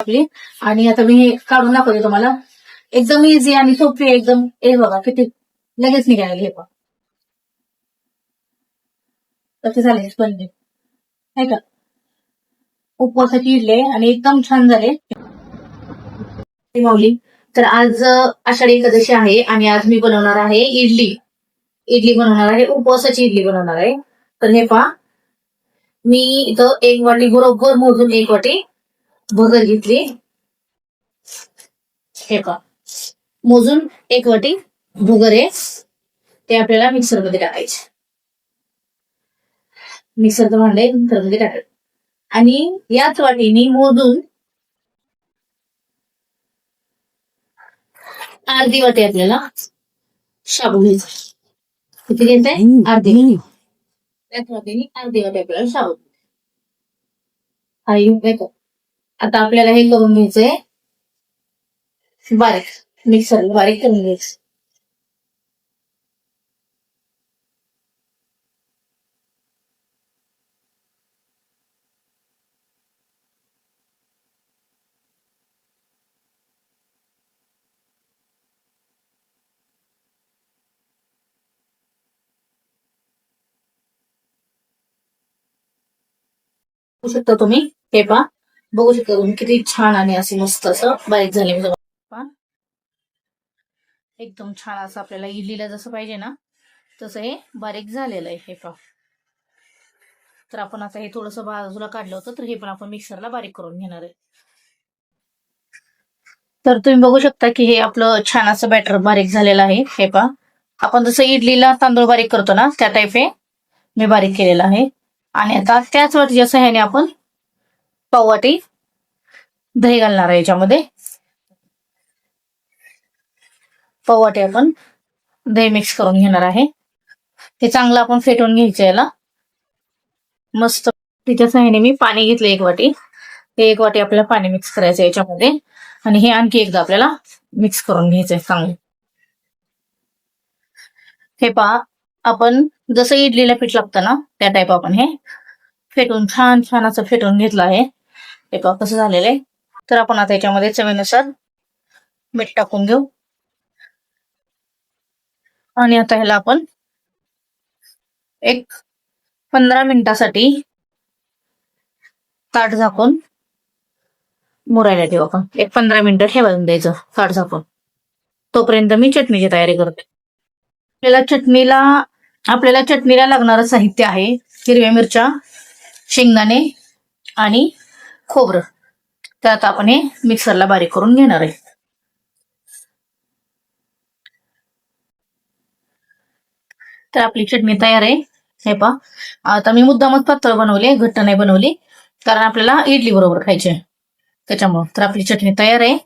आपली. आणि आता मी हे काढून दाखवते तुम्हाला. एकदम इझी आणि सोपी आहे एकदम. हे बघा किती लगेच निघायला हे पहा. कसे झाले स्पंजी नाही का. उपवासाची इडली आहे आणि एकदम छान झाले. माऊली, तर आज आषाढी एकादशी आहे आणि आज मी बनवणार आहे इडली. इडली बनवणार आहे, उपवासाची इडली बनवणार आहे. तर हे पहा, मी इथं एक वाटी बरोबर मोजून एक वाटी भगर घेतली. हे पहा, मोजून एक वाटी भगर आहे. ते आपल्याला मिक्सर मध्ये टाकायचे. मिक्सरचं भांडे मिक्सर मध्ये टाकायचं. आणि याच वाटीने मोजून अर्धी वाटी आपल्याला शाबू घ्यायचा. किती घ्यायचंय? अर्धी. त्याच वाटीने अर्धी वाटी आपल्याला शाबू. आता आपल्याला हे करून घ्यायचंय बारीक. मिक्सर बारीक करून घ्यायचं. बघू शकता तुम्ही, हे पहा, बघू शकता तुम्ही किती छान आणि असे मस्त असं बारीक झाले. एकदम छान असं आपल्याला इडलीला जसं पाहिजे ना तसं हे बारीक झालेलं आहे. हे पहा. तर आपण आता हे थोडंसं बाजूला काढलं होतं, तर हे पण आपण मिक्सरला बारीक करून घेणार आहे. तर तुम्ही बघू शकता की हे आपलं छान असं बॅटर बारीक झालेलं आहे. हे पहा, आपण जसं इडलीला तांदूळ बारीक करतो ना त्या टाईप हे मी बारीक केलेलं आहे. आणि आता त्याच वाटीच्या सहाय्याने आपण पाववाटी दही घालणार आहे याच्यामध्ये. पाववाटी आपण दही मिक्स करून घेणार आहे. हे चांगलं आपण फेटून घ्यायचं याला मस्त. त्याच्या सहाय्याने मी पाणी घेतलं एक वाटी. हे एक वाटी आपल्याला पाणी मिक्स करायचं याच्यामध्ये. आणि हे आणखी एकदा आपल्याला मिक्स करून घ्यायचंय चांगलं. हे पहा, आपण जसं इडलीला पीठ लागतं ना त्या टाईप आपण हे फेटून छान छान असं फेटून घेतलं आहे. हे पहा कसं झालेलं आहे. तर आपण आता याच्यामध्ये चवीनुसार मीठ टाकून घेऊ. आणि आता ह्याला आपण एक 15 मिनिटासाठी ताट झाकून मुरायला ठेवू. आपण एक 15 मिनिटं ठेवायला द्यायचं ताट झाकून. तोपर्यंत मी चटणीची तयारी करते. आपल्याला चटणीला लागणारं साहित्य आहे हिरव्या मिरच्या, शेंगदाणे आणि खोबरं. तर आता आपण हे मिक्सरला बारीक करून घेणार आहे. तर आपली चटणी तयार आहे. हे पहा, आता मी मुद्दामच पातळ बनवली, घट्ट नाही बनवली, कारण आपल्याला इडली बरोबर खायची आहे त्याच्यामुळं. तर आपली चटणी तयार आहे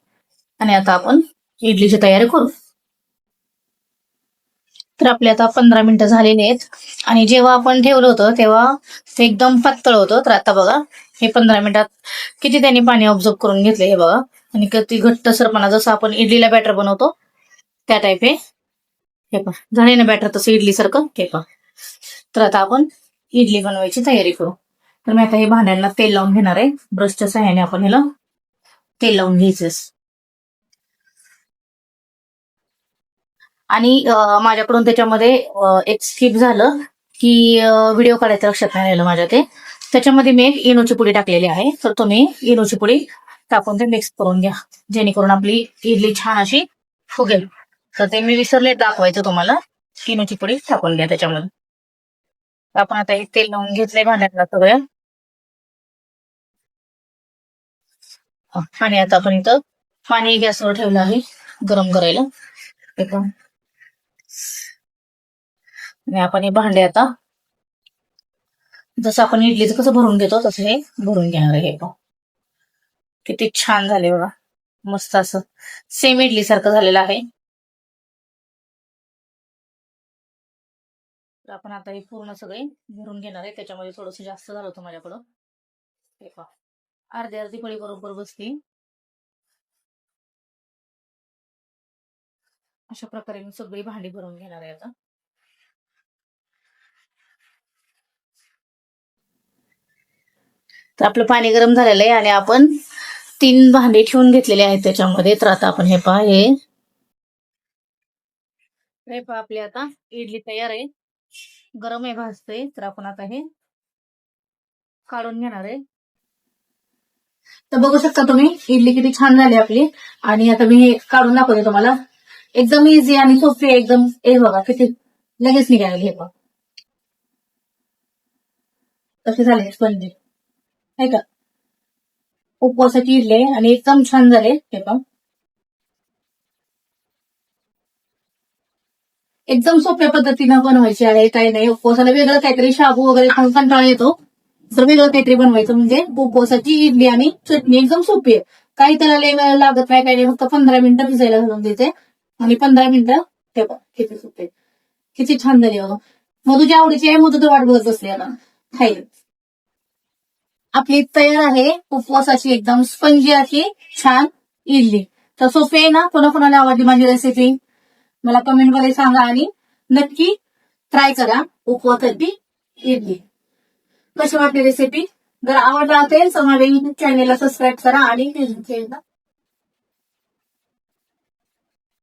आणि आता आपण इडलीची तयारी करू. तर आपले आता 15 मिनिटं झालेली आहेत. आणि जेव्हा आपण ठेवलं होतं तेव्हा ते एकदम पातळ होतं. तर आता बघा हे 15 मिनिटात किती त्यांनी पाणी ऑब्झर्व करून घेतले हे बघा. आणि किती घट्ट सरपणा जसं आपण इडलीला बॅटर बनवतो त्या टाईप हे पहा झाले ना बॅटर तसं इडली सारखं. हे पहा. तर आता आपण इडली बनवायची तयारी करू. तर मी आता हे भांड्यांना तेल लावून घेणार आहे. ब्रशच्या सहाय्याने आपण ह्याला तेल लावून घ्यायचं. आणि माझ्याकडून त्याच्यामध्ये एक स्किप झालं की व्हिडिओ काढायचं लक्षात नाही राहिलं माझ्या ते. त्याच्यामध्ये मी एक इनोची पुडी टाकलेली आहे. तर तुम्ही इनोची पुडी टाकून ते मिक्स करून घ्या जेणेकरून आपली इडली छान अशी फुगेल. तर ते मी विसरले दाखवायचं तुम्हाला. इनोची पुडी टाकून घ्या त्याच्यामध्ये. आपण आता हे तेल लावून घेतलंय भांड्यातला सगळ्या. आणि आता आपण इथं पाणी गॅसवर ठेवलं आहे गरम करायला. आणि आपण हे भांडे आता जसं आपण इडलीचं कसं भरून घेतो तसं हे भरून घेणार आहे. किती छान झाले बघा, मस्त असं सेम इडली सारखं झालेलं आहे. तर आपण आता हे पूर्ण सगळे भरून घेणार आहे. त्याच्यामध्ये थोडस जास्त झालं होतं माझ्याकडं. हे पहा, अर्धी अर्धी पळी बरोबर बसली. अशा प्रकारे मी सगळी भांडी भरून घेणार आहे आता. तर आपलं पाणी गरम झालेलं आहे आणि आपण 3 भांडे ठेवून घेतलेले आहेत त्याच्यामध्ये. तर आता आपण हे पहा, हे पहा आपली आता इडली तयार आहे. गरम आहे, भाजते. तर आपण आता हे काढून घेणार आहे. तर बघू शकता तुम्ही इडली किती छान झाली आपली. आणि आता मी हे काढून दाखवते तुम्हाला. एकदम इझी आणि सोपी आहे एकदम. हे बघा किती लगेच निघाले. हे बघा कसे झाले स्पंजी, आहे का. उपवासाची इडली आहे आणि एकदम छान झाले. हे पहा एकदम सोप्या पद्धतीनं बनवायची आहे. काही नाही, उपवासाला वेगळं काहीतरी शाबू वगैरे खाऊन कंटाळा येतो, तर वेगळं काहीतरी बनवायचं. म्हणजे उपवासाची इडली आणि चटणी एकदम सोपी आहे. काही त्याला लय वेळ लागत नाही, काही नाही. फक्त 15 मिनिटं भिजायला घालून द्यायचे आणि 15 मिनिटं ठेवा. किती सोपे, किती छान झाली बघा. मधूच्या आवडीची आहे, मधू तर वाट बघत बसली आता खायला. आपली तयार आहे उपवासाची एकदम स्पंजी अशी छान इडली. तर सोपी आहे ना. कोणाकोणाला आवडली माझी रेसिपी मला कमेंट मध्ये सांगा आणि नक्की ट्राय करा उपवासाची इडली. कशी वाटली रेसिपी? जर आवडला असेल तर माझ्या युट्यूब चॅनेलला सबस्क्राईब करा आणि